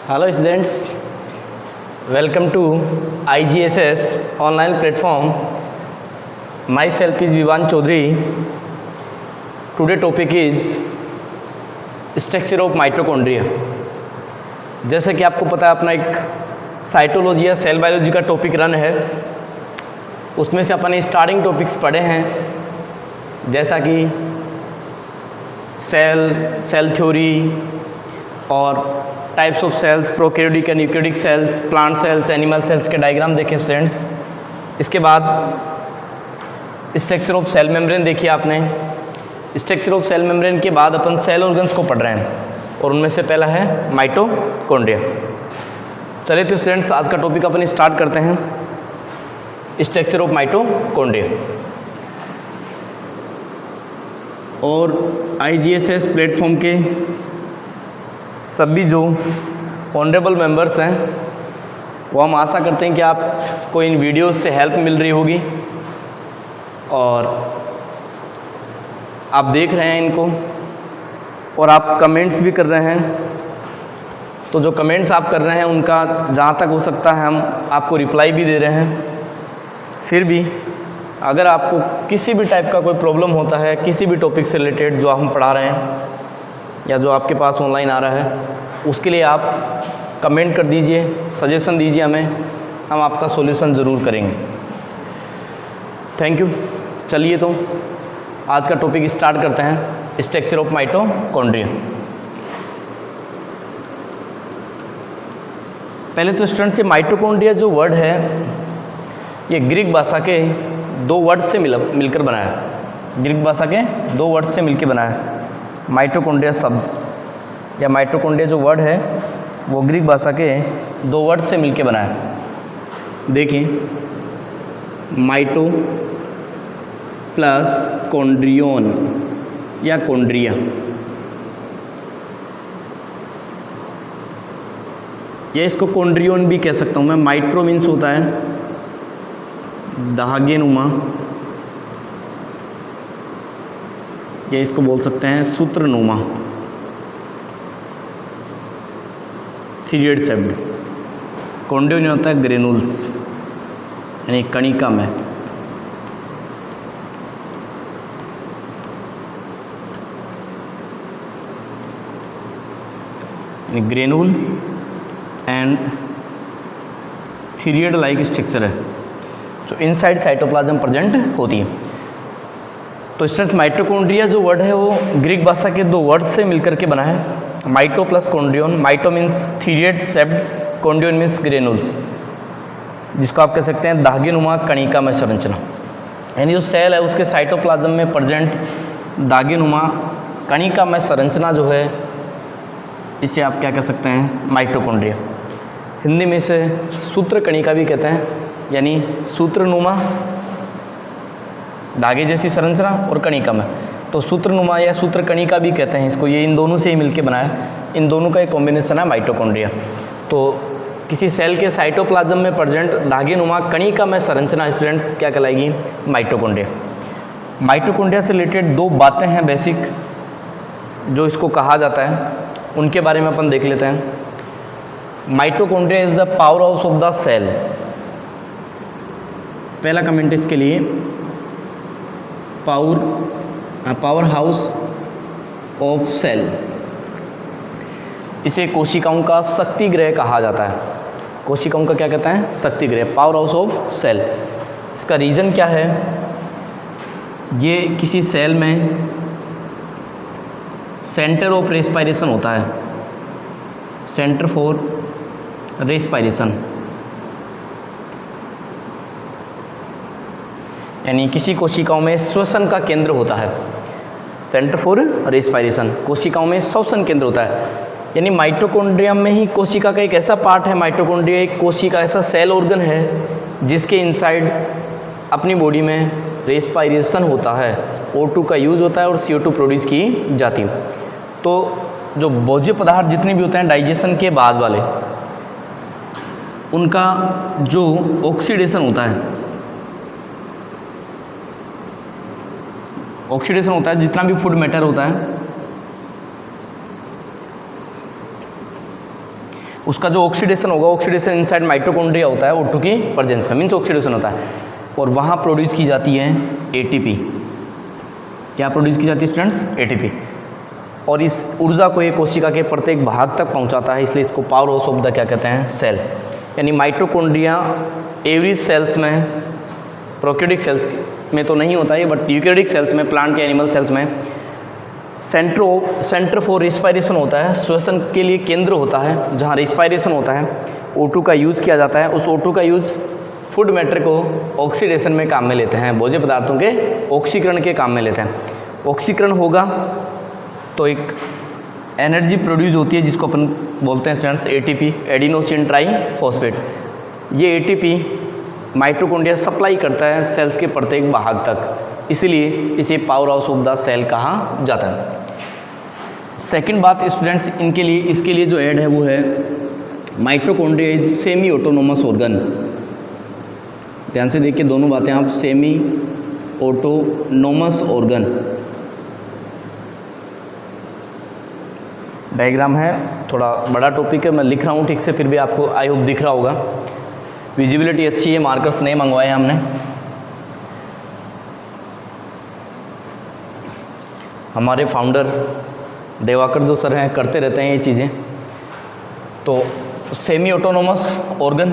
Hello students, welcome to IGSS online platform. Myself is Vivan Chaudhary. Today topic is structure of mitochondria. जैसे कि आपको पता है अपना एक साइटोलॉजी या सेल बायोलॉजी का टॉपिक रन है, उसमें से अपन स्टार्टिंग टॉपिक्स पढ़े हैं जैसा कि सेल थ्योरी और types of cells, prokaryotic and eukaryotic cells, plant cells, animal cells के डायग्राम देखे स्टूडेंट्स। इसके बाद स्ट्रक्चर ऑफ सेल मेम्ब्रेन देखिए आपने। स्ट्रक्चर ऑफ सेल मेम्ब्रेन के बाद अपन सेल ऑर्गन्स को पढ़ रहे हैं और उनमें से पहला है माइटोकॉन्ड्रिया। चलिए तो स्टूडेंट्स आज का टॉपिक अपन स्टार्ट करते हैं, स्ट्रक्चर ऑफ माइटोकॉन्ड्रिया। और IGSS प्लेटफॉर्म के सभी जो ऑनरेबल मेंबर्स हैं वो हम आशा करते हैं कि आपको इन वीडियोस से हेल्प मिल रही होगी और आप देख रहे हैं इनको और आप कमेंट्स भी कर रहे हैं। तो जो कमेंट्स आप कर रहे हैं उनका जहाँ तक हो सकता है हम आपको रिप्लाई भी दे रहे हैं। फिर भी अगर आपको किसी भी टाइप का कोई प्रॉब्लम होता है किसी भी टॉपिक से रिलेटेड जो हम पढ़ा रहे हैं या जो आपके पास ऑनलाइन आ रहा है, उसके लिए आप कमेंट कर दीजिए, सजेशन दीजिए हमें, हम आपका सॉल्यूशन ज़रूर करेंगे। Thank you. चलिए तो आज का टॉपिक स्टार्ट करते हैं, स्ट्रक्चर ऑफ माइटोकॉन्ड्रिया। पहले तो स्टूडेंट्स ये माइटोकॉन्ड्रिया जो वर्ड है ये ग्रीक भाषा के दो वर्ड से मिलकर बना है। ग्रीक भाषा के दो वर्ड से मिलकर बना है माइटोकॉन्ड्रिया शब्द या माइटोकॉन्ड्रिया जो वर्ड है वो ग्रीक भाषा के दो वर्ड से मिलकर बना है। देखिए, माइटो प्लस कॉन्ड्रियोन या कॉन्ड्रिया। या इसको कॉन्ड्रियोन भी कह सकता हूँ मैं। माइट्रो मीन्स होता है धागेनुमा, या इसको बोल सकते हैं सूत्रनुमा, थ्री-हेड शेप्ड। कॉन्ड्रियोन होता है ग्रेनुल्स यानी कणिका में। Granule and three-head like structure है जो इनसाइड साइटोप्लाज्म प्रेजेंट होती है। तो स्टूडेंट्स माइटोकॉन्ड्रिया जो वर्ड है वो ग्रीक भाषा के दो वर्ड से मिलकर के बना है, mito plus chondrion. Mito means thread shaped, chondrion means granules, जिसको आप कह सकते हैं धागेनुमा कणिका में संरचना। यानी जो सेल है उसके साइटोप्लाज्म में प्रेजेंट धागेनुमा कणिका में संरचना जो है इसे आप क्या कह सकते हैं, माइटोकॉन्ड्रिया। हिंदी में इसे सूत्र कणिका भी कहते हैं, यानी सूत्रनुमा धागे जैसी संरचना और कणिका में, तो सूत्रनुमा या सूत्र कणिका भी कहते हैं इसको। ये इन दोनों से ही मिलके बना है, इन दोनों का एक कॉम्बिनेशन है माइटोकॉन्ड्रिया। तो किसी सेल के साइटोप्लाज्म में प्रेजेंट धागेनुमा कणिका में संरचना स्टूडेंट्स क्या कहलाएगी, माइटोकॉन्ड्रिया। माइटोकॉन्ड्रिया से रिलेटेड दो बातें हैं बेसिक जो इसको कहा जाता है, उनके बारे में अपन देख लेते हैं। Mitochondria is the power house of the cell. पहला कमेंट इसके लिए, पावर हाउस ऑफ सेल। इसे कोशिकाओं का शक्ति गृह कहा जाता है। कोशिकाओं का क्या कहते हैं, शक्ति गृह, पावर हाउस ऑफ सेल। इसका रीज़न क्या है, ये किसी सेल में सेंटर ऑफ रेस्पायरेशन होता है, सेंटर फॉर रेस्पायरेशन, यानी किसी कोशिकाओं में श्वसन का केंद्र होता है। सेंटर फॉर रेस्पायरेशन, कोशिकाओं में श्वसन केंद्र होता है। यानी माइटोकॉन्ड्रिया में ही कोशिका का एक ऐसा पार्ट है, माइटोकॉन्ड्रिया एक कोशिका ऐसा सेल ऑर्गन है जिसके इनसाइड अपनी बॉडी में रेस्पायरेशन होता है, O2 का यूज़ होता है और CO2 प्रोड्यूस की जाती है। तो जो भोज्य पदार्थ जितने भी होते हैं डाइजेशन के बाद वाले, उनका जो ऑक्सीडेशन होता है, ऑक्सीडेशन होता है जितना भी फूड मैटर होता है उसका जो ऑक्सीडेशन होगा, ऑक्सीडेशन इनसाइड माइटोकॉन्ड्रिया होता है O2 की प्रेजेंस में, मीन्स ऑक्सीडेशन होता है, और वहाँ प्रोड्यूस की जाती है ATP। क्या प्रोड्यूस की जाती है स्टूडेंट्स? ATP। और इस ऊर्जा को ये कोशिका के प्रत्येक भाग तक पहुँचाता है, इसलिए इसको पावर हाउस ऑफ द क्या कहते हैं? सेल। यानी माइटोकॉन्ड्रिया एवरी सेल्स में, प्रोकैरियोटिक सेल्स में तो नहीं होता है, बट यूकैरियोटिक सेल्स में, प्लांट के एनिमल सेल्स में सेंटर फॉर रिस्पायरेशन होता है, श्वसन के लिए केंद्र होता है जहाँ रिस्पायरेशन होता है, O2 का यूज़ किया जाता है। उस O2 का यूज़ फूड मैटर को ऑक्सीडेशन में काम में लेते हैं, भोज्य पदार्थों के ऑक्सीकरण के काम में लेते हैं। ऑक्सीकरण होगा तो एक एनर्जी प्रोड्यूस होती है जिसको अपन बोलते हैं स्टूडेंट्स ATP, एडिनोसिन ट्राईफॉस्फेट। ये ATP माइटोकॉन्ड्रिया सप्लाई करता है सेल्स के प्रत्येक भाग तक, इसीलिए इसे power house of the cell कहा जाता है। सेकंड बात स्टूडेंट्स, इनके लिए, इसके लिए जो ऐड है वो है mitochondria is semi autonomous organ. ध्यान से देखिए दोनों बातें आप, सेमी ऑटोनोमस ऑर्गन। डायग्राम है, थोड़ा बड़ा टॉपिक है, मैं लिख रहा हूँ ठीक से, फिर भी आपको आई होप दिख रहा होगा। विजिबिलिटी अच्छी है, मार्कर्स नहीं मंगवाए हमने। हमारे फाउंडर देवाकर जो सर हैं करते रहते हैं ये चीज़ें। तो semi autonomous organ,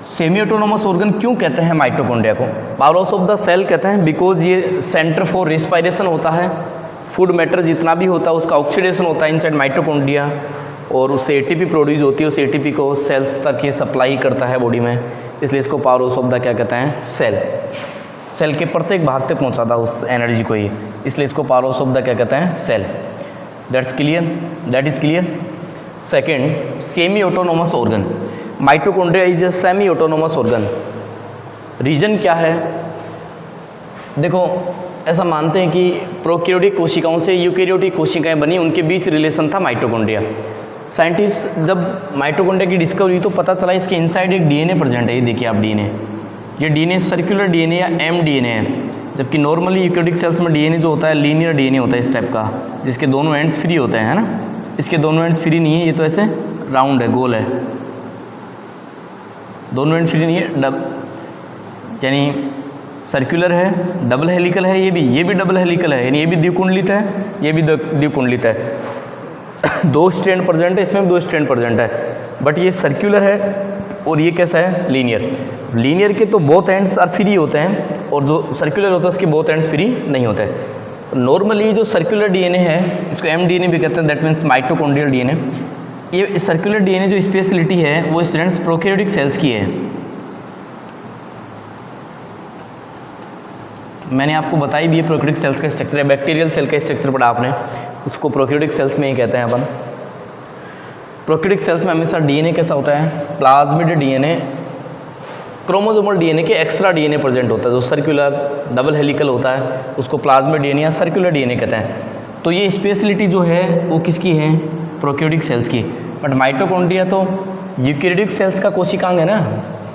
semi autonomous organ क्यों कहते हैं माइटोकॉन्ड्रिया को? Power house of the cell कहते हैं बिकॉज ये सेंटर फॉर रिस्पायरेशन होता है, फूड मैटर जितना भी होता है उसका ऑक्सीडेशन होता है इनसाइड माइटोकॉन्ड्रिया, और उससे ATP प्रोड्यूस होती है, उस ATP को सेल्स तक ये सप्लाई करता है बॉडी में, इसलिए इसको पावर हाउस ऑफ द क्या कहते हैं? सेल। सेल के प्रत्येक भाग तक पहुंचाता है उस एनर्जी को ये, इसलिए इसको पावर हाउस ऑफ द क्या कहते हैं? Cell. That's clear, that is clear. Second, semi autonomous organ. Mitochondria is a semi autonomous organ. Reason क्या है? देखो, ऐसा मानते हैं कि प्रोकैरियोटिक कोशिकाओं से यूकैरियोटिक कोशिकाएं बनी, उनके बीच रिलेशन था माइटोकॉन्ड्रिया। साइंटिस्ट जब माइटोकॉन्ड्रिया की डिस्कवरी तो पता चला इसके इनसाइड एक DNA प्रेजेंट है। ये देखिए आप DNA, ये DNA सर्कुलर DNA या mDNA है, जबकि नॉर्मली यूकैरियोटिक सेल्स में DNA जो होता है लीनियर DNA होता है इस टाइप का, जिसके दोनों एंड्स फ्री होते हैं, है ना। इसके दोनों एंड्स फ्री नहीं है, ये तो ऐसे राउंड है, गोल है, दोनों एंड फ्री नहीं है, यानी सर्कुलर है, डबल हेलिकल है, ये भी डबल हेलिकल है, यानी ये भी द्विकुंडलित है, ये भी द्विकुंडलित है। 2 स्ट्रैंड प्रेजेंट है, इसमें भी 2 स्ट्रैंड प्रेजेंट है, बट ये सर्कुलर है और ये कैसा है? लीनियर। लीनियर के तो बोथ एंड्स आर फ्री होते हैं, और जो सर्कुलर होता है उसके बोथ एंड्स फ्री नहीं होते। तो नॉर्मली जो सर्कुलर DNA है, इसको mDNA भी कहते हैं, दैट मीन्स माइटोकॉन्ड्रियल DNA। ये सर्कुलर DNA जो स्पेशलिटी है वो स्टूडेंट्स प्रोकैरियोटिक सेल्स की है। मैंने आपको बताई भी है प्रोकैरियोटिक सेल्स का स्ट्रक्चर है, बैक्टीरियल सेल का स्ट्रक्चर पढ़ा आपने, उसको प्रोकैरियोटिक सेल्स में ही कहते हैं अपन। प्रोकैरियोटिक सेल्स में हमेशा DNA कैसा होता है? प्लाज्मिड DNA, क्रोमोसोमल DNA के एक्स्ट्रा DNA प्रेजेंट होता है, जो सर्कुलर डबल हेलिकल होता है उसको प्लाज्मिड DNA या सर्कुलर DNA कहते हैं। तो ये स्पेशलिटी जो है वो किसकी है? प्रोकैरियोटिक सेल्स की। बट माइटोकॉन्ड्रिया तो यूकैरियोटिक सेल्स का कोशिकांग है ना,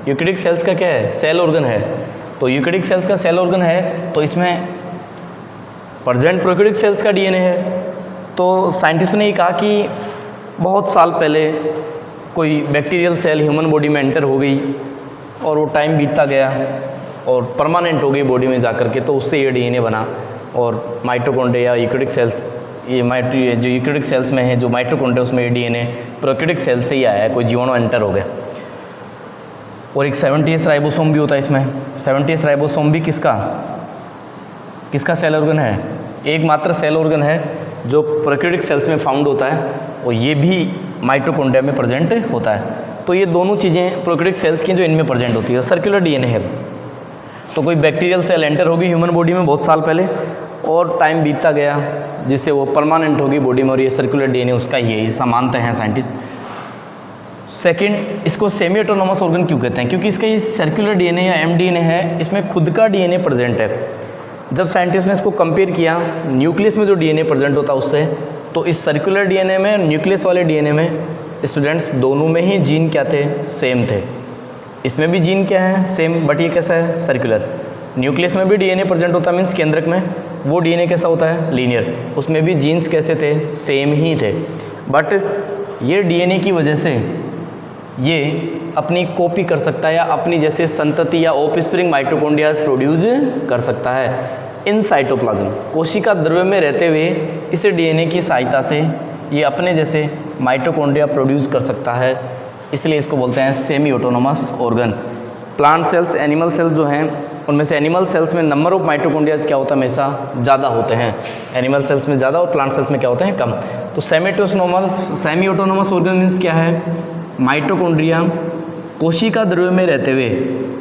यूकैरियोटिक सेल्स का क्या है? सेल ऑर्गन है। तो यूकैरियोटिक सेल्स का सेल ऑर्गन है, तो इसमें प्रेजेंट प्रोकैरियोटिक सेल्स का DNA है। तो साइंटिस्ट ने ये कहा कि बहुत साल पहले कोई बैक्टीरियल सेल ह्यूमन बॉडी में एंटर हो गई, और वो टाइम बीतता गया और परमानेंट हो गई बॉडी में जाकर के, तो उससे ये DNA बना। और माइटोकॉन्ड्रिया यूकैरियोटिक सेल्स, ये जो यूकैरियोटिक सेल्स में है जो माइटोकॉन्ड्रिया, उसमें ये DNA प्रोकैरियोटिक सेल से ही आया है, कोई जीवाणु एंटर हो गया। और एक 70S राइबोसोम भी होता है इसमें। 70S राइबोसोम भी किसका सेल ऑर्गन है? एकमात्र सेल ऑर्गन है जो प्रोकैरियोटिक सेल्स में फाउंड होता है, और ये भी माइटोकॉन्ड्रिया में प्रेजेंट होता है। तो ये दोनों चीज़ें प्रोकैरियोटिक सेल्स की जो इनमें प्रेजेंट होती है। सर्कुलर DNA है, तो कोई बैक्टीरियल सेल एंटर होगी ह्यूमन बॉडी में बहुत साल पहले, और टाइम बीतता गया जिससे वो परमानेंट होगी बॉडी में, और ये सर्कुलर DNA उसका ही है, ऐसा मानते हैं साइंटिस्ट। सेकंड, इसको सेमी ऑटोनोमस ऑर्गन क्यों कहते हैं? क्योंकि इसका ये सर्कुलर DNA या mDNA है, इसमें खुद का DNA प्रेजेंट है। जब साइंटिस्ट ने इसको कंपेयर किया न्यूक्लियस में जो DNA प्रेजेंट होता है उससे, तो इस सर्कुलर DNA में, न्यूक्लियस वाले DNA में स्टूडेंट्स दोनों में ही जीन क्या थे? सेम थे। इसमें भी जीन क्या है? सेम, बट ये कैसा है? सर्कुलर। न्यूक्लियस में भी DNA प्रेजेंट होता है, मीन्स केंद्रक में, वो DNA कैसा होता है? लीनियर। उसमें भी जीन्स कैसे थे? सेम ही थे। बट ये डीएनए की वजह से ये अपनी कॉपी कर सकता है या अपनी जैसे संतति या ऑफस्प्रिंग माइटोकॉन्ड्रिया प्रोड्यूस कर सकता है इन साइटोप्लाज्म। कोशिका द्रव्य में रहते हुए इस डीएनए की सहायता से ये अपने जैसे माइटोकॉन्ड्रिया प्रोड्यूस कर सकता है, इसलिए इसको बोलते हैं semi autonomous organ. Plant cells, animal sales जो हैं उनमें से एनिमल सेल्स में नंबर ऑफ माइटोकॉन्ड्रियाज क्या होता है, हमेशा ज़्यादा होते हैं। एनिमल सेल्स में ज़्यादा और प्लांट सेल्स में क्या होते हैं, कम। तो सेमी ऑटोनोमस ऑर्गन मीन्स क्या है, माइटोकॉन्ड्रिया कोशिका द्रव्य में रहते हुए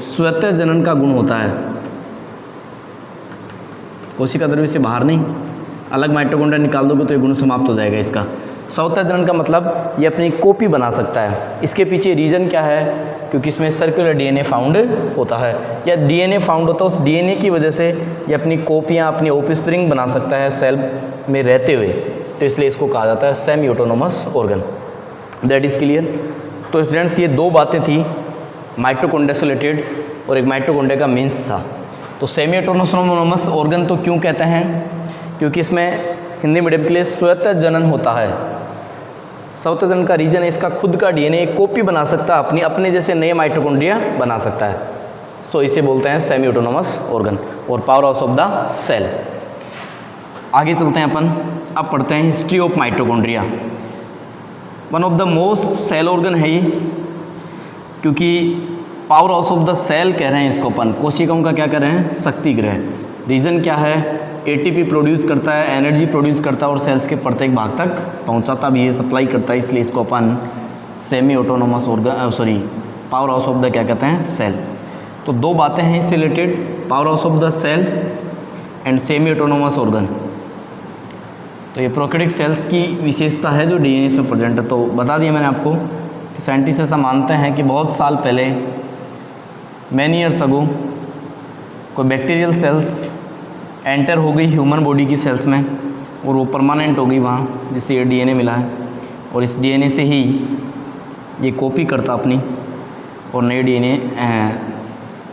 स्वतः जनन का गुण होता है। कोशिका द्रव्य से बाहर नहीं, अलग माइटोकॉन्ड्रिया निकाल दोगे तो ये गुण समाप्त हो जाएगा इसका। स्वतः जनन का मतलब ये अपनी कॉपी बना सकता है। इसके पीछे रीज़न क्या है, क्योंकि इसमें सर्कुलर डीएनए फाउंड होता है या डीएनए फाउंड होता है, उस डीएनए की वजह से ये अपनी कॉपियाँ, अपनी ऑफस्प्रिंग बना सकता है सेल में रहते हुए, तो इसलिए इसको कहा जाता है semi autonomous organ. That is clear. तो स्टूडेंट्स ये दो बातें थी, माइटोकॉन्ड्रिया से रिलेटेड और एक माइटोकॉन्ड्रिया का मीन्स था। तो सेमी ऑटोनोमस ऑर्गन तो क्यों कहते हैं, क्योंकि इसमें हिंदी मीडियम के लिए स्वतः जनन होता है। स्वतः जनन का रीजन है इसका खुद का डीएनए एक कॉपी बना सकता है, अपने जैसे नए माइटोकॉन्ड्रिया बना सकता है। सो इसे बोलते हैं सेमी ऑटोनोमस ऑर्गन और power house of the cell. आगे चलते हैं अपन, अब पढ़ते हैं history of mitochondria. One of the most cell organ है ये, क्योंकि पावर हाउस ऑफ द सेल कह रहे हैं इसको अपन, कोशिकाओं का क्या कह रहे हैं, शक्ति गृह। रीज़न क्या है, एटीपी प्रोड्यूस करता है, एनर्जी प्रोड्यूस करता है और सेल्स के प्रत्येक भाग तक पहुंचाता भी है, सप्लाई करता है, इसलिए इसको अपन semi autonomous organ power house of the क्या कहते हैं, सेल। तो दो बातें हैं इससे related, power house of the cell and semi autonomous organ. तो ये प्रोकैरियोटिक सेल्स की विशेषता है जो डीएनए इसमें प्रेजेंट है। तो बता दिया मैंने आपको कि साइंटिस्ट ऐसा मानते हैं कि बहुत साल पहले, मैनी ईयर्स अगो, कोई बैक्टीरियल सेल्स एंटर हो गई ह्यूमन बॉडी की सेल्स में और वो परमानेंट हो गई वहाँ, जिससे ये डीएनए मिला है और इस डीएनए से ही ये कॉपी करता अपनी और नए डीएनए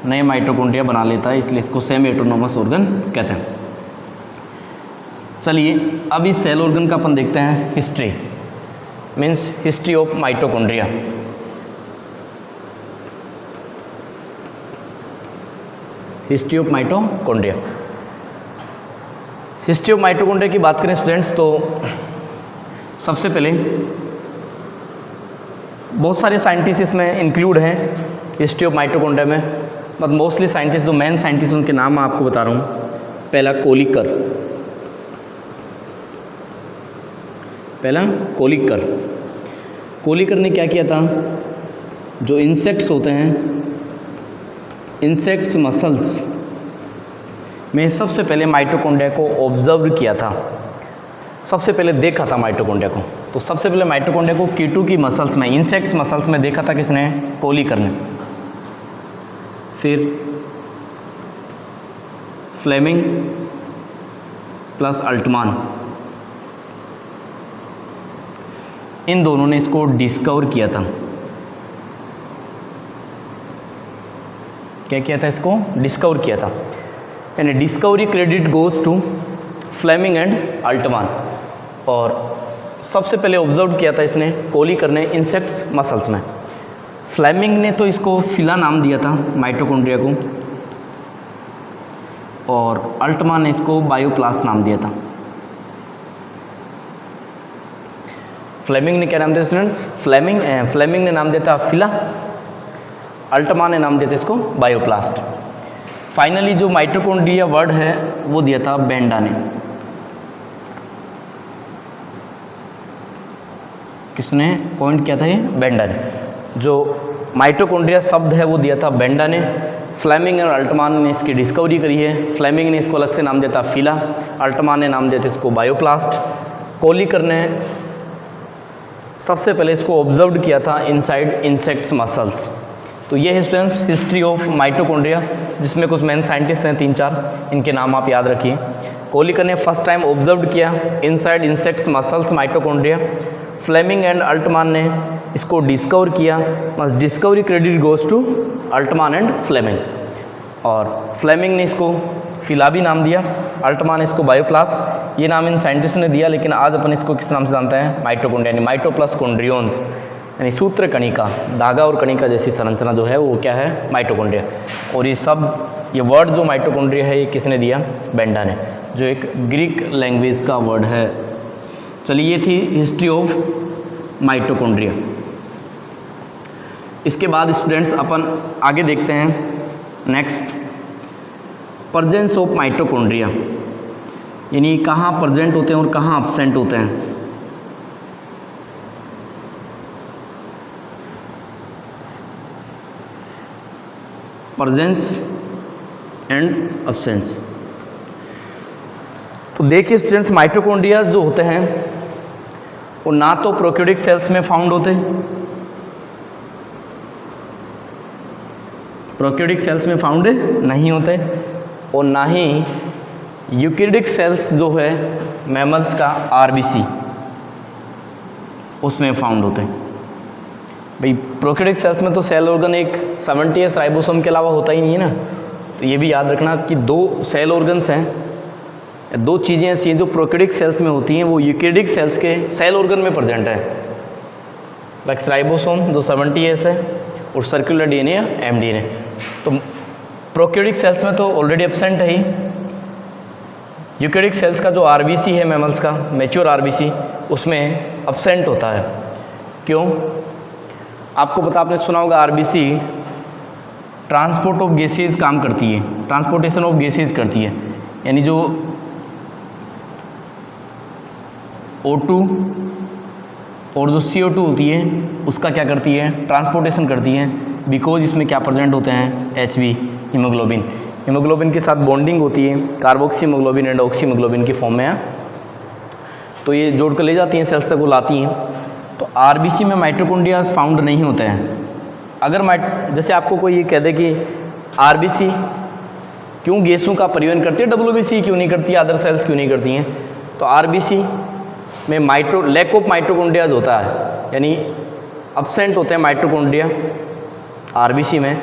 नए माइटोकॉन्ड्रिया बना लेता है, इसलिए इसको सेमी ऑटोनोमस ऑर्गन कहते हैं। चलिए अब इस सेल ऑर्गन का अपन देखते हैं history, means history of mitochondria. History of mitochondria, history of mitochondria की बात करें स्टूडेंट्स, तो सबसे पहले बहुत सारे साइंटिस्ट इसमें इंक्लूड हैं हिस्ट्री ऑफ माइटोकॉन्ड्रिया में, बट मोस्टली साइंटिस्ट जो मेन साइंटिस्ट उनके नाम मैं आपको बता रहा हूँ। पहला कोलिकर ने क्या किया था, जो इंसेक्ट्स होते हैं, इंसेक्ट्स मसल्स में सबसे पहले माइटोकॉन्ड्रिया को ऑब्जर्व किया था, सबसे पहले देखा था माइटोकॉन्ड्रिया को। तो सबसे पहले माइटोकॉन्ड्रिया को कीटू की मसल्स में, इंसेक्ट्स मसल्स में देखा था किसने, कोलिकर ने। फिर फ्लेमिंग प्लस अल्टमान, इन दोनों ने इसको डिस्कवर किया था। क्या किया था, इसको डिस्कवर किया था, यानी discovery credit goes to Fleming and Altmann. और सबसे पहले ऑब्जर्व किया था इसने, कोलिकर ने, इंसेक्ट्स मसल्स में। फ्लेमिंग ने तो इसको फिला नाम दिया था माइटोकॉन्ड्रिया को, और अल्टमान ने इसको बायोप्लास्ट नाम दिया था। फ्लेमिंग ने क्या नाम दिया स्टूडेंट्स, फ्लेमिंग ने नाम दिया था फिला, अल्टमान ने नाम दिया था इसको बायोप्लास्ट। फाइनली जो माइटोकॉन्ड्रिया वर्ड है वो दिया था बेंडा ने। किसने कॉइंट किया था ये, बेंडा ने। जो माइटोकॉन्ड्रिया शब्द है वो दिया था बेंडा ने। फ्लेमिंग और अल्टमान ने इसकी डिस्कवरी करी है। फ्लेमिंग ने इसको अलग से नाम दिया था फिला, अल्टमान ने नाम दिया था इसको बायोप्लास्ट। कोलिकर ने सबसे पहले इसको ऑब्जर्व किया था इनसाइड इंसेक्ट्स मसल्स। तो ये है स्टूडेंट्स हिस्ट्री ऑफ माइटोकॉन्ड्रिया, जिसमें कुछ मेन साइंटिस्ट हैं 3-4, इनके नाम आप याद रखिए। कोलिकर ने फर्स्ट टाइम ऑब्जर्व किया inside insects muscles mitochondria. Fleming and Altmann ने इसको डिस्कवर किया, must discovery credit goes to Altmann and Fleming. और फ्लेमिंग ने इसको फिलाबी नाम दिया, अल्टमान ने इसको बायोप्लास, ये नाम इन साइंटिस्ट ने दिया, लेकिन आज अपन इसको किस नाम से जानते हैं? माइटोकॉन्ड्रिया, यानी माइटोप्लस कॉन्ड्रियोन्स, यानी सूत्र कणिका, धागा और कणिका जैसी संरचना जो है वो क्या है? माइटोकॉन्ड्रिया। और ये वर्ड जो माइटोकॉन्ड्रिया है ये किसने दिया? बेंडा ने, जो एक ग्रीक लैंग्वेज का वर्ड है। चलिए ये थी हिस्ट्री ऑफ माइटोकॉन्ड्रिया। इसके बाद स्टूडेंट्स अपन आगे देखते हैं नेक्स्ट, प्रेजेंस ऑफ माइटोकॉन्ड्रिया, यानी कहाँ प्रेजेंट होते हैं और कहाँ एब्सेंट होते हैं। Presence and absence. तो देखिए स्टूडेंट्स, माइटोकॉन्ड्रिया जो होते हैं वो ना तो प्रोकैरियोटिक सेल्स में फाउंड होते हैं, प्रोकैरियोटिक सेल्स में फाउंड नहीं होते, और ना ही यूकैरियोटिक सेल्स जो है मैमल्स का आरबीसी उसमें फाउंड होते हैं। भाई प्रोकैरियोटिक सेल्स में तो सेल ऑर्गन एक 70s राइबोसोम के अलावा होता ही नहीं है ना, तो ये भी याद रखना कि 2 सेल ऑर्गन्स हैं, 2 चीज़ें ऐसी हैं जो प्रोकैरियोटिक सेल्स में होती हैं, वो यूकैरियोटिक सेल्स के सेल ऑर्गन में प्रेजेंट है। लाइक राइबोसोम जो 70s है, और सर्कुलर डीएनए या एमडीएनए। तो प्रोकैरियोटिक सेल्स में तो ऑलरेडी एब्सेंट है ही। यूकैरियोटिक सेल्स का जो आरबीसी है मैमल्स का, मैच्योर आरबीसी, उसमें एब्सेंट होता है। क्यों? आपको पता, आपने सुना होगा आरबीसी ट्रांसपोर्ट ऑफ गैसेज काम करती है, ट्रांसपोर्टेशन ऑफ गैसेज करती है, यानी जो O2 और जो CO2 होती है उसका क्या करती है? ट्रांसपोर्टेशन करती है, बिकॉज इसमें क्या प्रेजेंट होते हैं? Hb, haemoglobin. हीमोग्लोबिन के साथ बॉन्डिंग होती है carboxy haemoglobin and oxy haemoglobin की फॉर्म में है, तो ये जोड़ कर ले जाती हैं सेल्स तक, वो लाती हैं। तो आरबीसी में माइटोकॉन्ड्रियाज फाउंड नहीं होते हैं। अगर जैसे आपको कोई ये कह दे कि आरबीसी क्यों गैसों का परिवहन करती है, डब्ल्यूबीसी क्यों नहीं करती है, अदर सेल्स क्यों नहीं करती हैं, तो आरबीसी में लैक ऑफ माइटोकॉन्ड्रियाज होता है, यानी एब्सेंट होते हैं माइटोकॉन्ड्रिया आरबीसी में।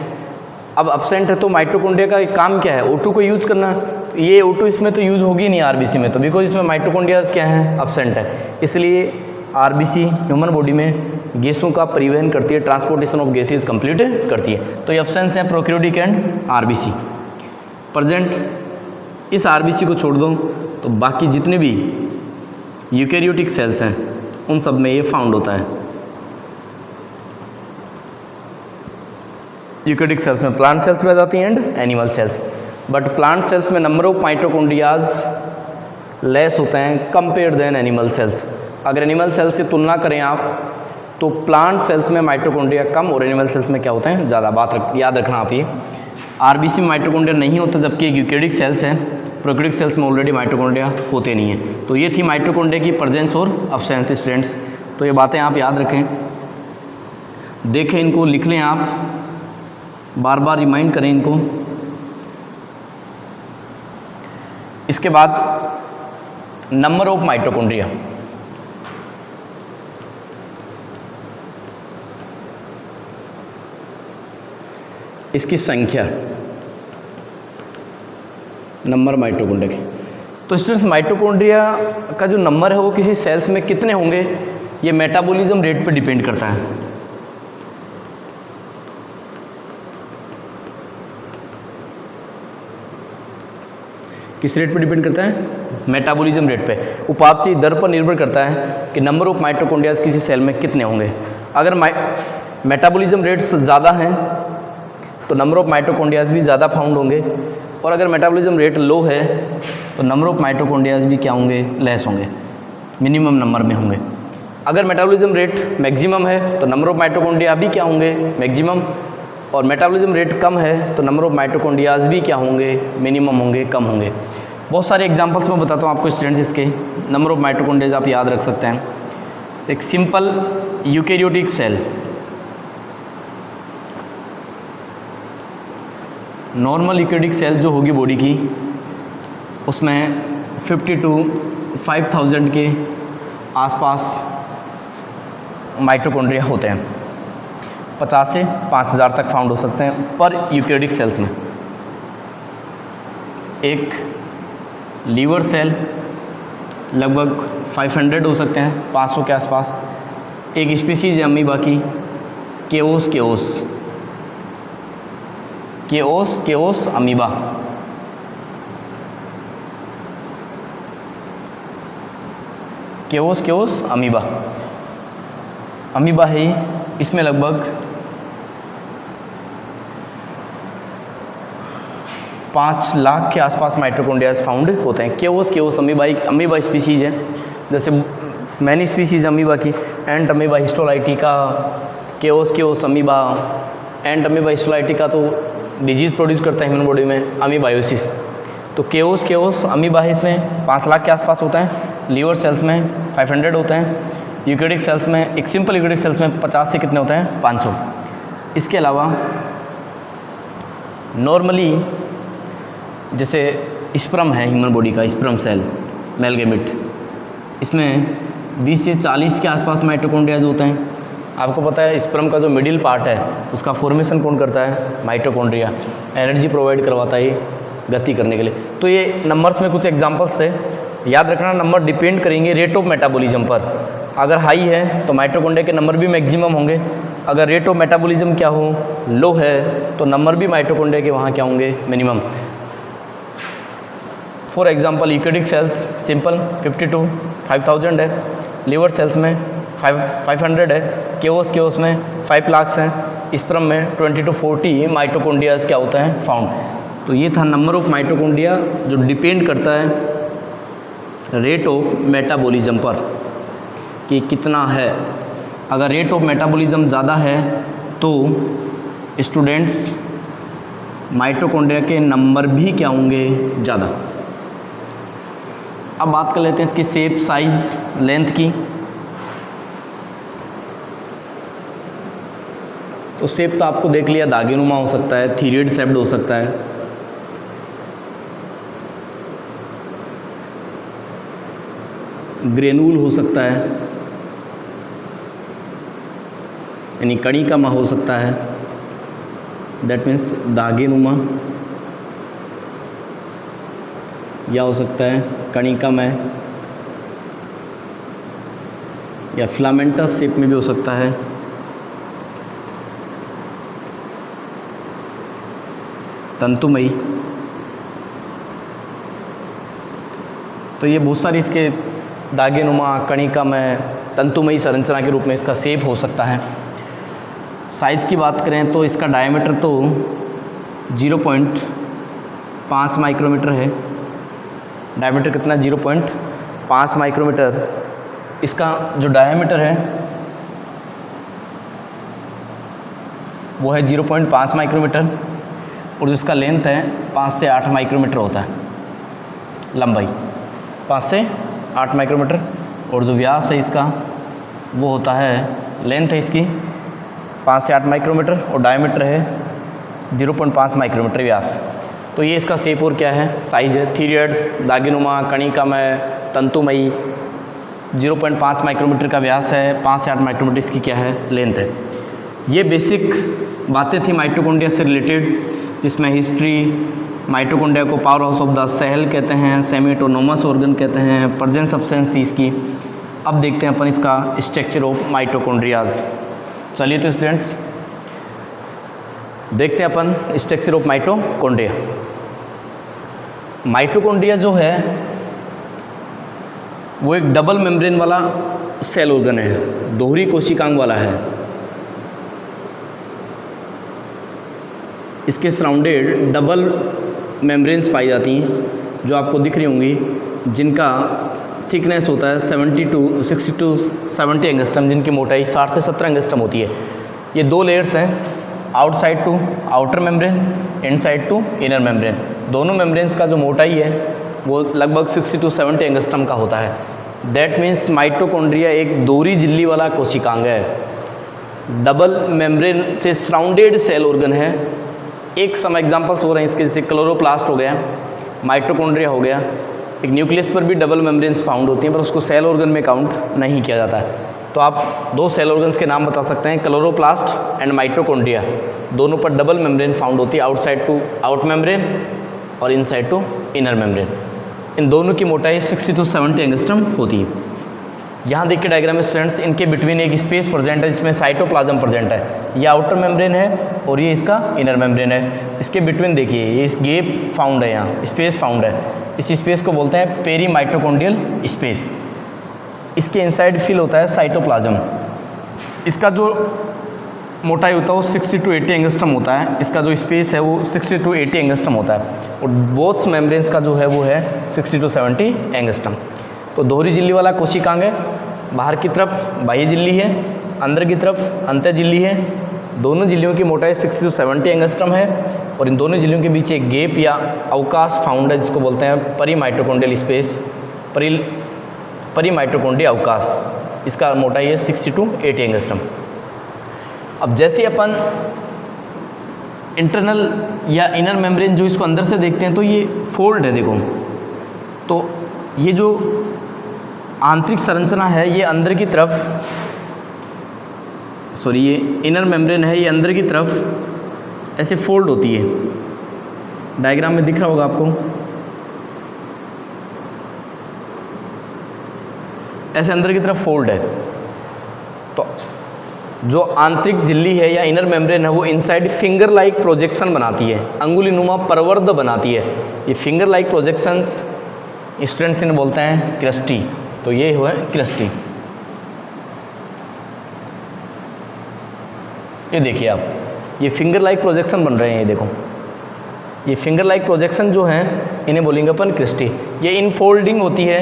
अब एब्सेंट है तो माइटोकॉन्ड्रिया का एक काम क्या है? O2 को यूज़ करना। तो ये O2 इसमें तो यूज़ होगी नहीं आरबीसी में, तो बिकॉज इसमें माइटोकॉन्ड्रियाज क्या हैं? एब्सेंट है। इसलिए आरबीसी ह्यूमन बॉडी में गैसों का परिवहन करती है, ट्रांसपोर्टेशन ऑफ गैसेज कंप्लीट करती है। तो ये एब्सेंस है प्रोकैरियोटिक एंड आरबीसी। प्रेजेंट इस आरबीसी को छोड़ दो तो बाकी जितने भी यूकैरियोटिक सेल्स हैं उन सब में ये फाउंड होता है। यूकैरियोटिक सेल्स में प्लांट सेल्स भी आ जाती हैं and animal cells, but plant cells में नंबर ऑफ माइटोकॉन्ड्रियाज लेस होते हैं कंपेयर देन एनिमल सेल्स। अगर एनिमल सेल्स से तुलना करें आप तो प्लांट सेल्स में माइटोकॉन्ड्रिया कम और एनिमल सेल्स में क्या होते हैं? ज़्यादा। याद रखना आप ये। आरबीसी में माइटोकॉन्ड्रिया नहीं होता, जबकि एक यूकैरियोटिक सेल्स हैं, प्रोकैरियोटिक सेल्स में ऑलरेडी माइटोकॉन्ड्रिया होते नहीं हैं। तो ये थी माइटोकॉन्ड्रिया की प्रेजेंस और एब्सेंस स्टूडेंट्स। तो ये बातें आप याद रखें, देखें, इनको लिख लें, आप बार बार रिमाइंड करें इनको। इसके बाद नंबर ऑफ माइटोकॉन्ड्रिया, इसकी संख्या, नंबर माइटोकॉन्ड्रिया की। तो स्टूडेंट्स माइटोकॉन्ड्रिया का जो नंबर है वो किसी सेल्स में कितने होंगे, ये मेटाबॉलिज्म रेट पे डिपेंड करता है। किस रेट पे डिपेंड करता है? मेटाबॉलिज्म रेट पे, उपापचय दर पर निर्भर करता है कि नंबर ऑफ माइटोकॉन्ड्रियाज किसी सेल में कितने होंगे। अगर मेटाबॉलिज्म रेट्स ज़्यादा हैं तो नंबर ऑफ माइटोकॉन्ड्रियाज भी ज़्यादा फाउंड होंगे, और अगर मेटाबॉलिज्म रेट लो है तो नंबर ऑफ माइटोकॉन्ड्रियाज भी क्या होंगे? लेस होंगे, मिनिमम नंबर में होंगे। अगर मेटाबॉलिज्म रेट मैक्सिमम है तो नंबर ऑफ माइटोकॉन्ड्रिया भी क्या होंगे? मैक्सिमम। और मेटाबॉलिज्म रेट कम है तो नंबर ऑफ माइटोकॉन्ड्रियाज भी क्या होंगे? मिनिमम होंगे, कम होंगे। बहुत सारे एग्जांपल्स मैं बताता हूँ आपको स्टूडेंट्स, इसके नंबर ऑफ माइटोकॉन्ड्रियाज आप याद रख सकते हैं। एक simple eukaryotic cell, normal eukaryotic cell जो होगी बॉडी की, उसमें 50 to 5000 के आसपास माइटोकॉन्ड्रिया होते हैं। 50 से 5000 तक फाउंड हो सकते हैं पर यूकैरियोटिक सेल्स में। एक लीवर सेल लगभग 500 हो सकते हैं, 500 के आसपास। एक स्पीसीज है अमीबा की केओस अमीबा। केओस अमीबा है, इसमें लगभग 5 लाख के आसपास माइटोकॉन्ड्रिया फाउंड होते हैं। केओस अमीबा एक अमीबा स्पीसीज है, जैसे मैनी स्पीसीज अमीबा की एंट अमीबा हिस्टोलाइटिका, केओस अमीबा। एंट अमीबा हिस्टोलाइटिका तो डिजीज़ प्रोड्यूस करता है ह्यूमन बॉडी में, अमीबायोसिस। तो केओस अमीबा है, इसमें 5 लाख के आसपास होता है। लीवर सेल्स में 500 होते हैं। यूकेरियोटिक सेल्स में, एक सिंपल यूकेरियोटिक सेल्स में 50 से कितने होते हैं, 500। इसके अलावा नॉर्मली जैसे स्पर्म है ह्यूमन बॉडी का, स्पर्म सेल मेल गैमेट, इसमें 20 से 40 के आसपास माइटोकॉन्ड्रियाज होते हैं। आपको पता है स्पर्म का जो मिडिल पार्ट है उसका फॉर्मेशन कौन करता है, माइटोकॉन्ड्रिया। एनर्जी प्रोवाइड करवाता है ये गति करने के लिए। तो ये नंबर्स में कुछ एग्जांपल्स थे, याद रखना। नंबर डिपेंड करेंगे रेट ऑफ मेटाबॉलिज्म पर। अगर हाई है तो माइटोकॉन्ड्रिया के नंबर भी मैक्सिमम होंगे, अगर रेट ऑफ मेटाबॉलिज्म क्या हो, लो है, तो नंबर भी माइटोकॉन्ड्रिया के वहाँ क्या होंगे, minimum. For example eukaryotic sales simple 50 to 5000 है, लीवर सेल्स में 500 है, केओस में 5 लाख हैं, स्पर्म में 20 to 40 माइटोकॉन्ड्रियाज क्या होता है, फाउंड। तो ये था नंबर ऑफ माइटोकॉन्ड्रिया जो डिपेंड करता है रेट ऑफ मेटाबॉलिज्म पर कि कितना है। अगर रेट ऑफ मेटाबॉलिज्म ज़्यादा है तो स्टूडेंट्स माइटोकॉन्ड्रिया के नंबर भी क्या होंगे, ज़्यादा। अब बात कर लेते हैं इसकी शेप, साइज, लेंथ की। तो शेप तो आपको देख लिया, दागेनुमा हो सकता है, थीरियड शेप्ड हो सकता है, ग्रेनूल हो सकता है, यानी कणिकामा हो सकता है, दैट मीन्स दागेनुमा, या हो सकता है कणिकामय, या फिलामेंटस शेप में भी हो सकता है, तंतुमयी। तो ये बहुत सारी इसके दागेनुमा, कणिकामय, तंतुमयी संरचना के रूप में इसका शेप हो सकता है। साइज़ की बात करें तो इसका डायमीटर तो 0.5 माइक्रोमीटर है। डायमीटर कितना, 0.5 माइक्रोमीटर। इसका जो डायमीटर है वो है 0.5 माइक्रोमीटर, और जो इसका लेंथ है 5 से 8 माइक्रोमीटर होता है, लंबाई 5 से 8 माइक्रोमीटर। और जो व्यास है इसका वो होता है, लेंथ है इसकी 5 से 8 माइक्रोमीटर और डायमीटर है 0.5 माइक्रोमीटर व्यास। तो ये इसका शेप और क्या है, साइज़ है। थीरियड्स, दागेनुमा, कणिकामय, तंतुमयी, 0.5 माइक्रोमीटर का व्यास है, 5 से 8 माइक्रोमीटर इसकी क्या है, लेंथ है। ये बेसिक बातें थी माइटोकॉन्ड्रिया से रिलेटेड, जिसमें हिस्ट्री, माइटोकॉन्ड्रिया को power house of the cell कहते हैं, सेमी ऑटोनोमस ऑर्गन कहते हैं, प्रेजेंट सब्सटेंस थी इसकी। अब देखते हैं अपन इसका स्ट्रक्चर ऑफ माइटोकॉन्ड्रियाज। चलिए तो स्टूडेंट्स देखते हैं अपन स्ट्रक्चर ऑफ माइटोकॉन्ड्रिया। माइटोकॉन्ड्रिया जो है वो एक डबल मेम्ब्रेन वाला सेल ऑर्गन है, दोहरी कोशिकांग वाला है। इसके सराउंडेड डबल मेम्ब्रेन्स पाई जाती हैं, जो आपको दिख रही होंगी, जिनका थिकनेस होता है 60 to 70 एंगस्ट्रम, जिनकी मोटाई 60 से 70 एंगस्ट्रम होती है। ये 2 लेयर्स हैं, outside to outer membrane, inside to inner membrane. दोनों मेम्ब्रेन्स का जो मोटाई है वो लगभग 60 to 70 एंगस्ट्रम का होता है। दैट मीन्स माइटोकॉन्ड्रिया एक दोहरी झिल्ली वाला कोशिकांग है, डबल मेम्ब्रेन से सराउंडेड सेल ऑर्गन है। एक सम एग्जांपल्स हो रहे हैं इसके, जैसे क्लोरोप्लास्ट हो गया, माइटोकॉन्ड्रिया हो गया। एक न्यूक्लियस पर भी डबल मेम्ब्रेन्स फाउंड होती हैं, पर उसको सेल ऑर्गन में काउंट नहीं किया जाता है। तो आप 2 सेल ऑर्गन्स के नाम बता सकते हैं, क्लोरोप्लास्ट एंड माइटोकॉन्ड्रिया। दोनों पर डबल मेम्ब्रेन फाउंड होती है, आउटसाइड टू आउट मेम्ब्रेन, और इनसाइड टू इनर मेम्ब्रेन। इन दोनों की मोटाई 60 to 70 एंगस्ट्रम होती है। यहाँ देखिए डायग्राम में स्टूडेंट्स, इनके बिटवीन एक स्पेस प्रेजेंट है जिसमें साइटोप्लाज्म प्रेजेंट है। ये आउटर मेम्ब्रेन है और ये इसका इनर मेम्ब्रेन है। इसके बिटवीन देखिए ये गैप फाउंड है, यहाँ स्पेस फाउंड है। इस स्पेस को बोलते हैं पेरी माइटोकॉन्ड्रियल स्पेस। इसके इनसाइड फिल होता है साइटोप्लाज्म। इसका जो मोटाई होता है वो 60 to 80 एंगस्ट्रम होता है। इसका जो स्पेस है वो 60 to 80 एंगस्ट्रम होता है और बोथ मेम्ब्रेन्स का जो है वो है 60 to 70 एंगस्ट्रम। तो दोहरी झिल्ली वाला कोशिकांग है, बाहर की तरफ बाह्य झिल्ली है, अंदर की तरफ अंतः झिल्ली है। दोनों झिल्लियों की मोटाई 60 to 70 एंगस्ट्रम है और इन दोनों झिल्लियों के बीच एक गैप या अवकाश फाउंड है जिसको बोलते हैं परीमाइटोकॉन्ड्रियल स्पेस, परीमाइटोकॉन्ड्रियल अवकाश। इसका मोटाई है 60 to 80 एंगस्ट्रम। अब जैसे अपन इंटरनल या इनर मेम्ब्रेन जो इसको अंदर से देखते हैं तो ये फोल्ड है, देखो। तो ये जो आंतरिक संरचना है ये अंदर की तरफ, सॉरी ये इनर मेम्ब्रेन है, ये अंदर की तरफ ऐसे फोल्ड होती है। डायग्राम में दिख रहा होगा आपको, ऐसे अंदर की तरफ फोल्ड है। तो जो आंतरिक झिल्ली है या इनर मेम्ब्रेन है वो इनसाइड फिंगर लाइक प्रोजेक्शन बनाती है, अंगुलीनुमा प्रवर्ध बनाती है। ये फिंगर लाइक प्रोजेक्शंस स्टूडेंट्स इन्हें बोलते हैं क्रिस्टी। तो ये हुआ क्रिस्टी। ये देखिए आप, ये फिंगर लाइक प्रोजेक्शन बन रहे हैं। ये देखो, ये फिंगर लाइक प्रोजेक्शन जो हैं इन्हें बोलेंगे अपन क्रिस्टी। ये इनफोल्डिंग होती है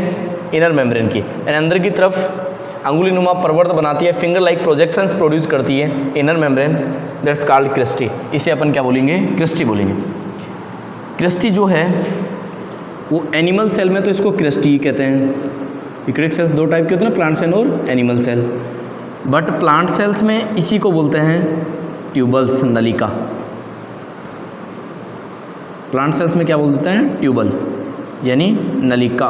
इनर मेम्ब्रेन की, यानी अंदर की तरफ अंगुलीनुमा प्रवर्त बनाती है, फिंगर लाइक प्रोजेक्शंस प्रोड्यूस करती है inner membrane, that's called cristae. इसे अपन क्या बोलेंगे? क्रिस्टी बोलेंगे। क्रिस्टी जो है वो एनिमल सेल में तो इसको क्रिस्टी कहते हैं। यूकैरियोटिक सेल्स दो टाइप के होते हैं, प्लांट सेल और animal cell. But plant cells में इसी को बोलते हैं ट्यूबल्स, नलिका। प्लांट सेल्स में क्या बोलते हैं? ट्यूबल यानी नलिका।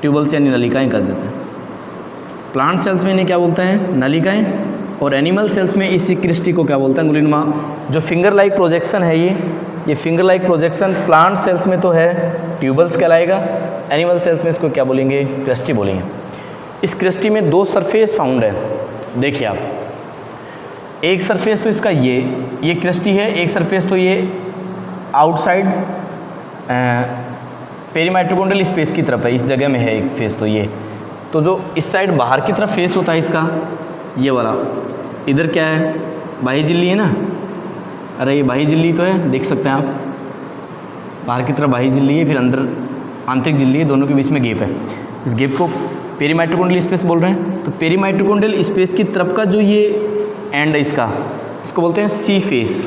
ट्यूबल्स यानी नलिकाएँ कर देते हैं। प्लांट सेल्स में इन्हें क्या बोलते हैं? नलिकाएँ। और एनिमल सेल्स में इसी क्रिस्टी को क्या बोलते हैं? अंगुलीनुमा। जो फिंगर लाइक प्रोजेक्शन है ये finger like projection plant cells में तो है ट्यूबल्स कहलाएगा, एनिमल सेल्स में इसको क्या बोलेंगे? क्रिस्टी बोलेंगे। इस क्रिस्टी में दो सरफेस फाउंड है। देखिए आप, एक सरफेस तो इसका ये क्रिस्टी है, एक सरफेस तो ये आउटसाइड पेरीमाइटोकॉन्ड्रियल स्पेस की तरफ है, इस जगह में है एक फेस। तो ये तो जो इस साइड बाहर की तरफ फेस होता है इसका, ये वाला, इधर क्या है? बाह्य झिल्ली है ना। अरे ये बाह्य झिल्ली तो है, देख सकते हैं आप, बाहर की तरफ बाह्य झिल्ली है, फिर अंदर आंतरिक झिल्ली है, दोनों के बीच में गैप है। इस गैप को पेरीमाइटोकॉन्ड्रियल स्पेस बोल रहे हैं। तो पेरीमाइटोकॉन्ड्रियल स्पेस की तरफ का जो ये एंड है इसको बोलते हैं सी फेस,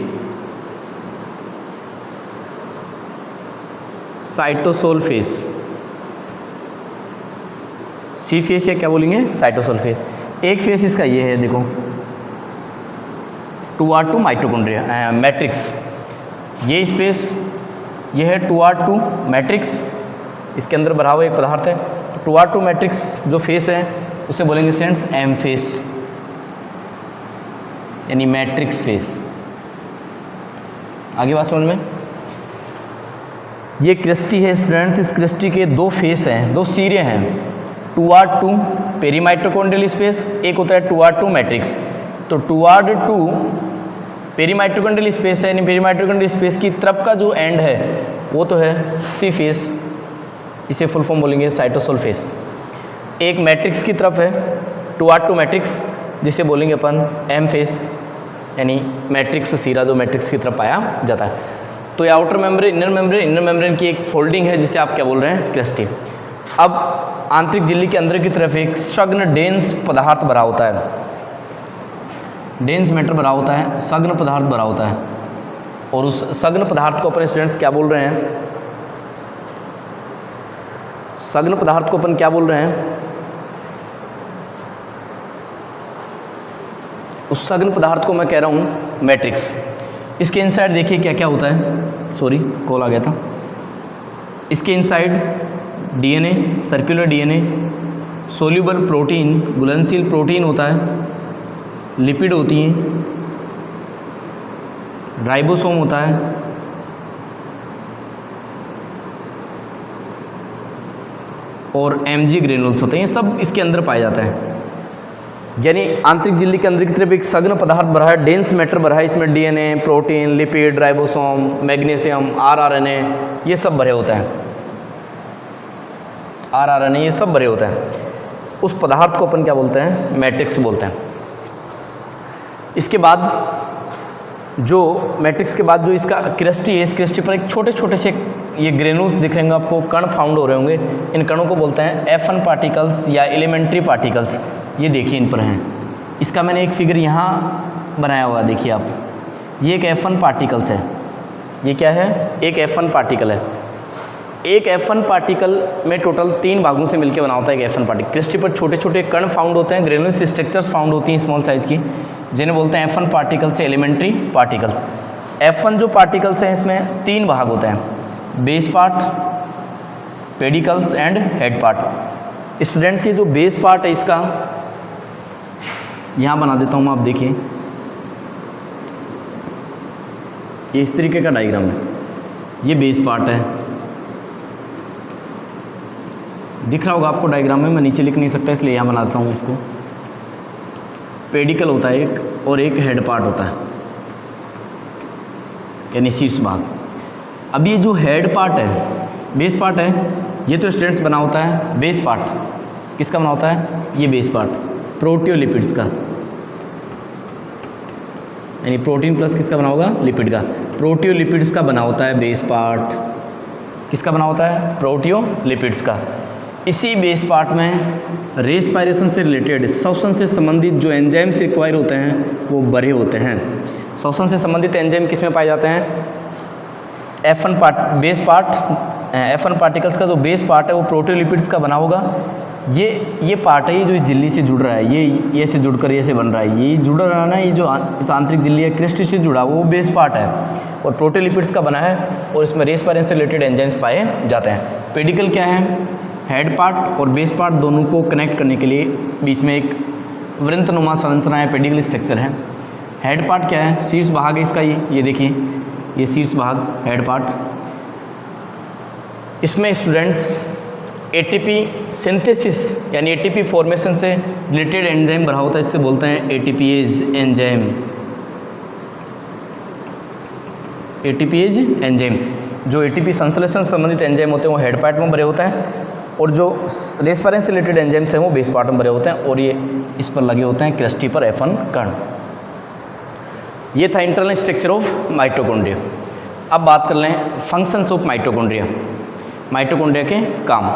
साइटोसोल फेस। सी फेस या क्या बोलेंगे? Cytosol face. एक फेस इसका ये है, देखो, टुवार्ड टू माइटोकॉन्ड्रिया मैट्रिक्स। ये स्पेस ये है टुवार्ड टू मैट्रिक्स, इसके अंदर भरा हुआ एक पदार्थ है। तो टुवार्ड टू मैट्रिक्स जो फेस है उसे बोलेंगे स्टूडेंट्स एम फेस, यानी मैट्रिक्स फेस। आगे बात समझ में? ये क्रिस्टी है स्टूडेंट्स। इस क्रिस्टी के दो फेस हैं, दो सिरे हैं, टुवार्ड टू पेरीमाइटोकॉन्ड्रियल स्पेस, एक होता है टुवार्ड टू मैट्रिक्स। तो टुवार्ड टू पेरीमाइटोकॉन्ड्रियल स्पेस है, यानी पेरीमाइटोकॉन्ड्रियल स्पेस की तरफ का जो एंड है वो तो है सी फेस, इसे फुल फॉर्म बोलेंगे साइटोसोल फेस। एक मैट्रिक्स की तरफ है टुवार्ड टू मैट्रिक्स, जिसे बोलेंगे अपन एम फेस, यानी मैट्रिक्स सिरा जो मैट्रिक्स की तरफ पाया जाता है। तो ये आउटर मेम्ब्रेन, इनर मेम्ब्रेन की एक फोल्डिंग है जिसे आप क्या बोल रहे हैं? क्रिस्टी। अब आंतरिक झिल्ली के अंदर की तरफ एक सघन डेंस पदार्थ भरा होता है, डेंस मैटर भरा होता है, सघन पदार्थ भरा होता है। और उस सघन पदार्थ को अपने स्टूडेंट्स क्या बोल रहे हैं? सघन पदार्थ को अपन क्या बोल रहे हैं? उस सघन पदार्थ को मैं कह रहा हूँ मैट्रिक्स। इसके इनसाइड देखिए क्या क्या होता है। सॉरी, कॉल आ गया था। इसके inside DNA, circular DNA, soluble protein, घुलनशील प्रोटीन होता है, लिपिड होती हैं, राइबोसोम होता है, और Mg ग्रेनुल्स होते हैं, ये सब इसके अंदर पाए जाते हैं। यानी आंतरिक झिल्ली के अंदर की तरफ एक सघन पदार्थ भरा है, डेंस मैटर भरा है, इसमें DNA, protein, lipid, ribosome, magnesium, rRNA ये सब भरे होते हैं। आरआरएनए ये सब भरे होते हैं। उस पदार्थ को अपन क्या बोलते हैं? मैट्रिक्स बोलते हैं। इसके बाद जो मैट्रिक्स के बाद जो इसका क्रिस्टी है, इस क्रिस्टी पर एक छोटे छोटे से ये ग्रेनुल्स दिख रहे होंगे आपको, कण फाउंड हो रहे होंगे। इन कणों को बोलते हैं F1 पार्टिकल्स या एलिमेंट्री पार्टिकल्स। ये देखिए इन पर हैं। इसका मैंने एक फिगर यहाँ बनाया हुआ है, देखिए आप। ये एक F1 पार्टिकल्स है। ये क्या है? एक F1 पार्टिकल है। एक F1 पार्टिकल में टोटल 3 भागों से मिलकर बना होता है एक F1 पार्टिकल। क्रिस्टी पर छोटे छोटे कण फाउंड होते हैं, ग्रेनुलस स्ट्रक्चर्स फाउंड होती हैं स्मॉल साइज़ की, जिन्हें बोलते हैं F1 पार्टिकल्स से एलिमेंट्री पार्टिकल्स। F1 जो पार्टिकल्स हैं इसमें 3 भाग होते हैं, base part, pedicels and head part. Students ये जो बेस पार्ट है इसका यहाँ बना देता हूँ मैं, आप देखिए ये इस तरीके का डायग्राम है। ये बेस पार्ट है, दिख रहा होगा आपको डायग्राम में, मैं नीचे लिख नहीं सकता इसलिए यहाँ बना देता हूँ इसको। पेडिकल होता है एक और एक हेड पार्ट होता है, यानी शीर्ष भाग। अब ये जो हेड पार्ट है, बेस पार्ट है, ये तो स्टूडेंट्स बना होता है बेस पार्ट। किसका बना होता है? ये बेस पार्ट प्रोटियोलिपिड्स का, यानी प्रोटीन प्लस किसका बना होगा? लिपिड का। प्रोटियोलिपिड्स का बना होता है बेस पार्ट। किसका बना होता है? प्रोटियोलिपिड्स का। इसी बेस पार्ट में रेस्पिरेशन से रिलेटेड, श्वसन से संबंधित जो एंजाइम्स रिक्वायर होते हैं वो भरे होते हैं। श्वसन से संबंधित एंजाइम किस में पाए जाते हैं? F1 part, base part, F1 particles का जो बेस पार्ट है वो प्रोटियोलिपिड्स का बना होगा। ये पार्ट है, ये जो इस झिल्ली से जुड़ रहा है, ये से जुड़कर ये से बन रहा है, ये जुड़ रहा है ना, ये जो इस आंतरिक झिल्ली है क्रिस्टी से जुड़ा वो बेस पार्ट है और प्रोटियोलिपिड्स का बना है और इसमें रेस्पिरेशन से रिलेटेड एंजाइम्स पाए जाते हैं। पेडिकल क्या है? हेड पार्ट और बेस पार्ट दोनों को कनेक्ट करने के लिए बीच में एक वृंतनुमा संरचना है, पेडिकल स्ट्रक्चर है। हेड पार्ट क्या है? शीर्ष भाग है इसका, ये देखिए, ये शीर्ष भाग हेड पार्ट। इसमें स्टूडेंट्स एटीपी सिंथेसिस यानी एटीपी फॉर्मेशन से रिलेटेड एंजाइम भरा होता है, इससे बोलते हैं एटीपीएज एंजाइम। एटीपीएज एंजाइम, जो एटीपी संश्लेषण संबंधित एंजाइम होते हैं वो हेड पार्ट में भरे होता है और जो रेस्पिरेशन से रिलेटेड एंजाइम्स हैं वो बेस पार्ट में भरे होते हैं और ये इस पर लगे होते हैं क्रिस्टी पर F1 कण। ये था इंटरनल स्ट्रक्चर ऑफ माइटोकॉन्ड्रिया। अब बात कर लें फंक्शंस ऑफ माइटोकॉन्ड्रिया, माइटोकॉन्ड्रिया के काम।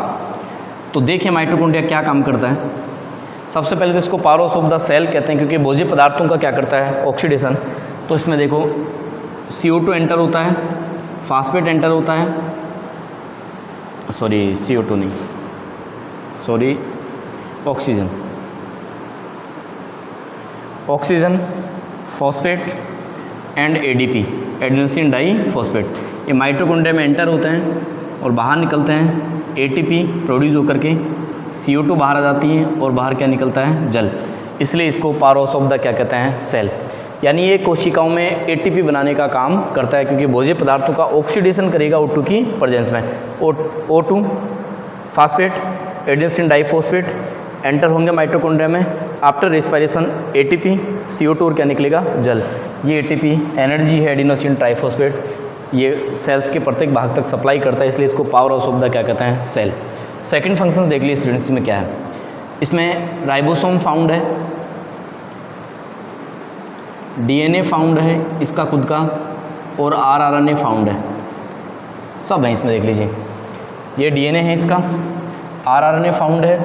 तो देखिए माइटोकॉन्ड्रिया क्या काम करता है। सबसे पहले तो इसको पारोस ऑफ द सेल कहते हैं क्योंकि भोज्य पदार्थों का क्या करता है? ऑक्सीडेशन। तो इसमें देखो CO2 एंटर होता है, फास्फेट एंटर होता है, सॉरी CO2 नहीं, sorry oxygen, oxygen, phosphate and ADP, adenosine diphosphate, ये माइटोकॉन्ड्रिया में एंटर होते हैं और बाहर निकलते हैं। ATP प्रोड्यूस होकर के CO2 बाहर आ जाती है और बाहर क्या निकलता है? जल। इसलिए इसको पारोस ऑफ द क्या कहते हैं? सेल। यानी ये कोशिकाओं में ATP बनाने का काम करता है क्योंकि भोज्य पदार्थों का ऑक्सीडेशन करेगा O2 की प्रेजेंस में। O2 phosphate, adenosine diphosphate enter होंगे माइटोकॉन्ड्रिया में। आफ्टर रेस्पिरेशन ATP, CO2 और क्या निकलेगा? जल। ये ATP एनर्जी है, एडेनोसिन ट्राइफॉस्फेट, ये सेल्स के प्रत्येक भाग तक सप्लाई करता है, इसलिए इसको पावर हाउस ऑफ द क्या कहते हैं? सेल। सेकंड फंक्शंस देख लिए स्टूडेंट्स, में क्या है? इसमें राइबोसोम फाउंड है, DNA फाउंड है इसका खुद का और RNA फाउंड है, सब है इसमें देख लीजिए। ये DNA है इसका, RNA फाउंड है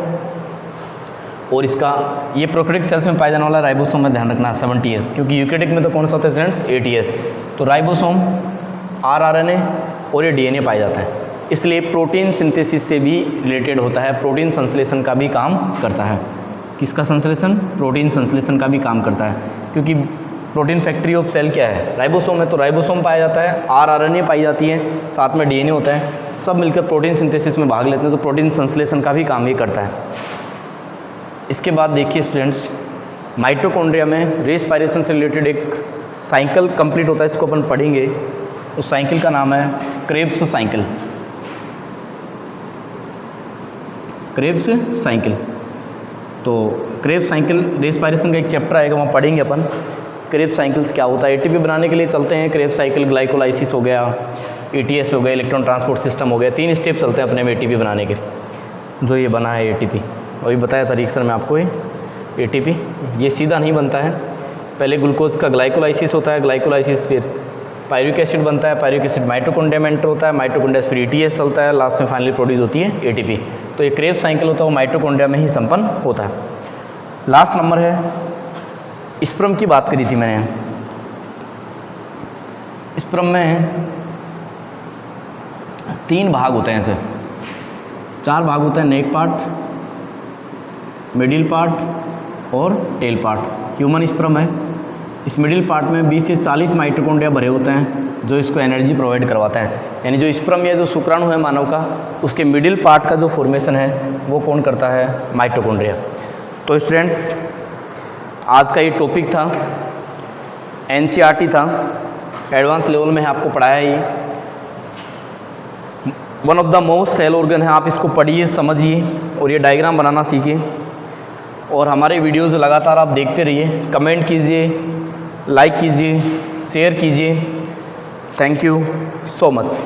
और इसका ये प्रोकैरियोटिक सेल्स में पाया जाने वाला राइबोसोम में ध्यान रखना 70S, क्योंकि यूकैरियोटिक में तो कौन सा होता है स्टूडेंट्स? 80S। तो राइबोसोम, RNA और ये DNA पाया जाता है, इसलिए प्रोटीन सिंथेसिस से भी रिलेटेड होता है, प्रोटीन संश्लेषण का भी काम करता है। किसका संश्लेषण? प्रोटीन संश्लेषण का भी काम करता है, क्योंकि प्रोटीन फैक्ट्री ऑफ सेल क्या है? राइबोसोम है, तो राइबोसोम पाया जाता है, RNA पाई जाती है, साथ में DNA होता है, सब मिलकर प्रोटीन सिंथेसिस में भाग लेते हैं, तो प्रोटीन संश्लेषण का भी काम ये करता है। इसके बाद देखिए स्टूडेंट्स, माइटोकॉन्ड्रिया में रेस्पिरेशन से रिलेटेड एक साइकिल कंप्लीट होता है, इसको अपन पढ़ेंगे। उस साइकिल का नाम है क्रेब्स साइकिल। Krebs cycle. तो क्रेब्स साइकिल रेस्पिरेशन का एक चैप्टर आएगा, वहाँ पढ़ेंगे अपन क्रेब्स साइकिल्स क्या होता है। एटीपी बनाने के लिए चलते हैं क्रेब्स साइकिल, ग्लाइकोलाइसिस हो गया, ETS हो गया, इलेक्ट्रॉन ट्रांसपोर्ट सिस्टम हो गया, 3 स्टेप चलते हैं अपने में एटीपी बनाने के। जो ये बना है एटीपी, अभी बताया था रिएक्शन में आपको, ये एटीपी ये सीधा नहीं बनता है, पहले ग्लूकोज का ग्लाइकोलाइसिस होता है, ग्लाइकोलाइसिस फिर पायरुविक एसिड बनता है, पायरुविक एसिड माइटोकॉन्ड्रिया में एंटर होता है, माइटोकॉन्ड्रिया फिर ETS चलता है, लास्ट में फाइनली प्रोड्यूस होती है एटीपी। तो ये क्रेब्स साइकिल होता है वो माइटोकॉन्ड्रिया में ही संपन्न होता है। लास्ट नंबर है स्पर्म की बात करी थी मैंने। स्पर्म में 3 भाग होते हैं, ऐसे 4 भाग होते हैं, नेक पार्ट, मिडिल पार्ट और टेल पार्ट। ह्यूमन स्पर्म है, इस मिडिल पार्ट में 20 से 40 माइटोकॉन्ड्रिया भरे होते हैं जो इसको एनर्जी प्रोवाइड करवाते हैं। यानी जो स्पर्म या जो शुक्राणु है मानव का, उसके मिडिल पार्ट का जो फॉर्मेशन है वो कौन करता है? माइटोकॉन्ड्रिया। तो स्टूडेंट्स आज का ये टॉपिक था, NCERT था, एडवांस लेवल में है, आपको पढ़ाया ये। One of the most cell organ है, आप इसको पढ़िए, समझिए और ये डायग्राम बनाना सीखिए। और हमारे वीडियोज़ लगातार आप देखते रहिए, कमेंट कीजिए, लाइक कीजिए, शेयर कीजिए। Thank you so much.